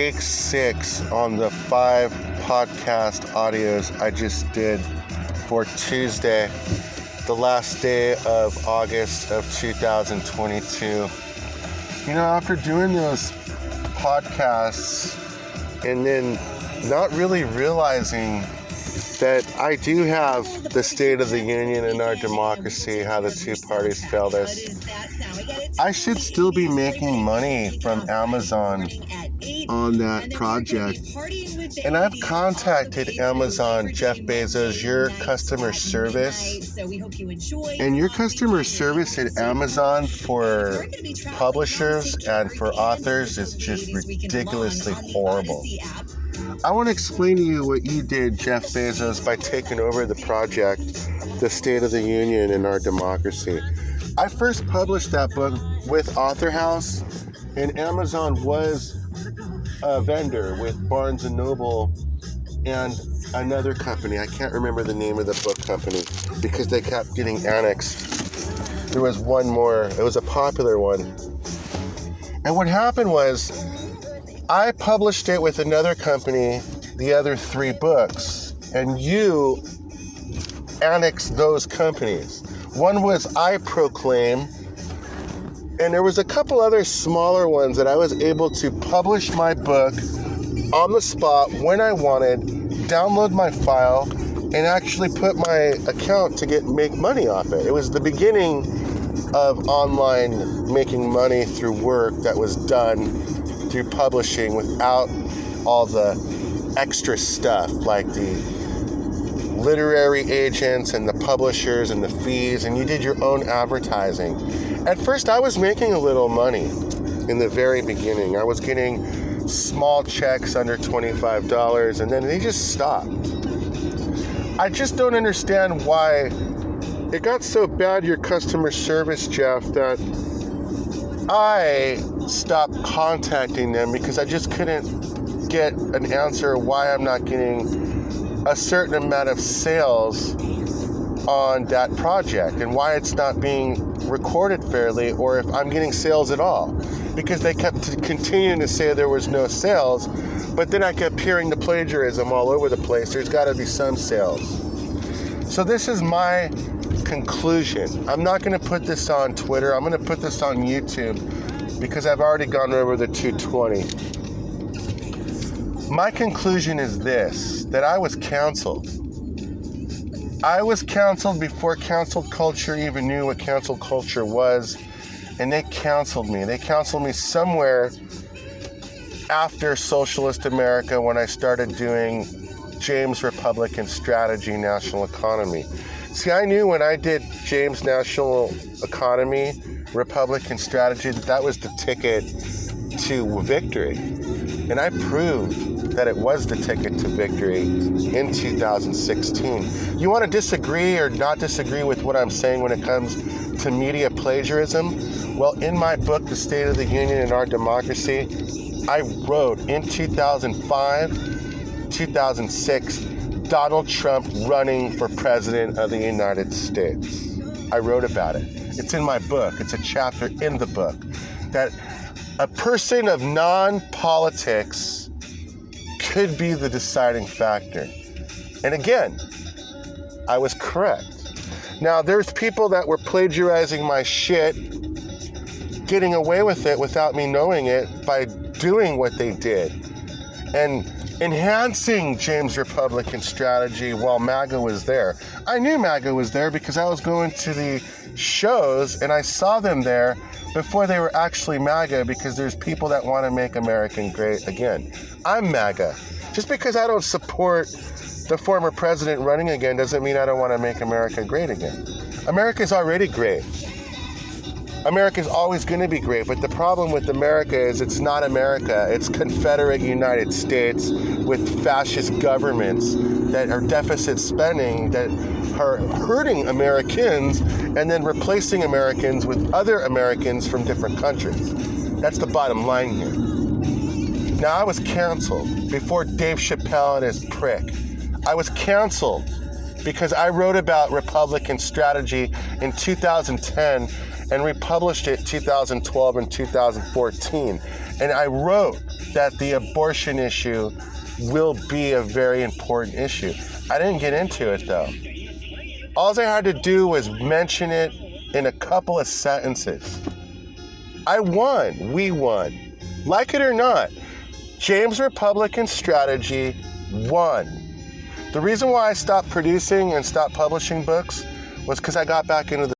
take 6 on the 5 podcast audios I just did for Tuesday, the last day of August of 2022. You know, after doing those podcasts and then not really realizing that I do have the State of the Union and our democracy, how the two parties failed us, I should still be making money from Amazon on that project. And I've contacted Amazon, Jeff Bezos, your customer service. And your customer service at Amazon for publishers and for authors is just ridiculously horrible. I want to explain to you what you did, Jeff Bezos, by taking over the project, The State of the Union and Our Democracy. I first published that book with Author House, and Amazon was a vendor with Barnes & Noble and another company. I can't remember the name of the book company because they kept getting annexed. There was one more. It was a popular one. And what happened was I published it with another company, the other 3 books, and you annexed those companies. One was iProclaim, and there was a couple other smaller ones that I was able to publish my book on the spot when I wanted, download my file, and actually put my account to make money off it. It was the beginning of online making money through work that was done through publishing without all the extra stuff like the literary agents and the publishers and the fees, and you did your own advertising. At first, I was making a little money in the very beginning. I was getting small checks under $25, and then they just stopped. I just don't understand why it got so bad, your customer service, Jeff, that I stopped contacting them because I just couldn't get an answer why I'm not getting a certain amount of sales on that project and why it's not being recorded fairly, or if I'm getting sales at all, because they kept continuing to say there was no sales, but then I kept hearing the plagiarism all over the place. There's got to be some sales. So this is my conclusion. I'm not going to put this on Twitter. I'm going to put this on YouTube because I've already gone over the 220. My conclusion is this, that I was canceled. I was canceled before cancel culture even knew what cancel culture was, and they canceled me. They canceled me somewhere after Socialist America when I started doing James Republican Strategy National Economy. See, I knew when I did James National Economy Republican Strategy that was the ticket to victory. And I proved that it was the ticket to victory in 2016. You want to disagree or not disagree with what I'm saying when it comes to media plagiarism? Well, in my book, The State of the Union and Our Democracy, I wrote in 2005, 2006, Donald Trump running for president of the United States. I wrote about it. It's in my book. It's a chapter in the book that a person of non-politics could be the deciding factor. And again, I was correct. Now, there's people that were plagiarizing my shit, getting away with it without me knowing it by doing what they did and enhancing James Republican Strategy while MAGA was there. I knew MAGA was there because I was going to the shows and I saw them there before they were actually MAGA, because there's people that want to make America great again. I'm MAGA. Just because I don't support the former president running again doesn't mean I don't want to make America great again. America's already great. America's always going to be great, but the problem with America is it's not America. It's Confederate United States with fascist governments that are deficit spending, that are hurting Americans and then replacing Americans with other Americans from different countries. That's the bottom line here. Now, I was canceled before Dave Chappelle and his prick. I was canceled because I wrote about Republican strategy in 2010, and republished it 2012 and 2014. And I wrote that the abortion issue will be a very important issue. I didn't get into it though. All I had to do was mention it in a couple of sentences. I won. We won. Like it or not, James Republican's strategy won. The reason why I stopped producing and stopped publishing books was because I got back into the